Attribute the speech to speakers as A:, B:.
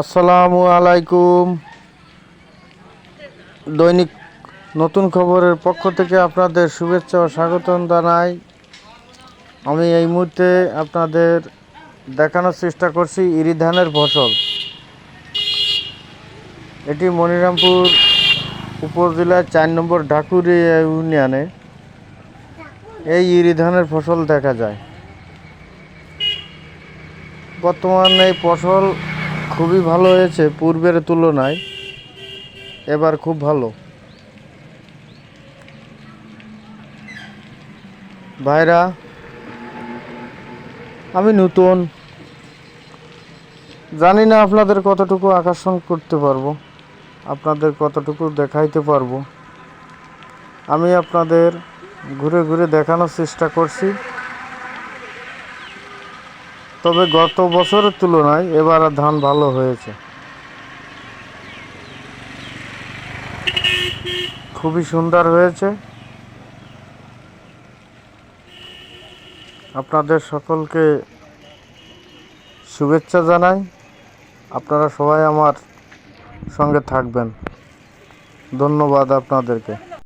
A: আসসালামু আলাইকুম। দৈনিক নতুন খবরের পক্ষ থেকে আপনাদের শুভেচ্ছা ও স্বাগতম জানাই। আমি এই মুহূর্তে আপনাদের দেখানোর চেষ্টা করছি ইরি ধানের ফসল। এটি মনিরামপুর উপজেলার 4 নম্বর ঢাকুরি ইউনিয়নে এই ইরি ধানের ফসল দেখা যায়। বর্তমানে এই ফসল খুবই ভালো হয়েছে, পূর্বের তুলনায় এবার খুব ভালো। ভাইরা, আমি নতুন, জানি না আপনাদের কতটুকু আকর্ষণ করতে পারবো, আপনাদের কতটুকু দেখাইতে পারবো। আমি আপনাদের ঘুরে ঘুরে দেখানোর চেষ্টা করছি। তবে গত বছরের তুলনায় এবার ধান ভালো হয়েছে, খুবই সুন্দর হয়েছে। আপনাদের সকলকে শুভেচ্ছা জানাই। আপনারা সবাই আমার সঙ্গে থাকবেন। ধন্যবাদ আপনাদেরকে।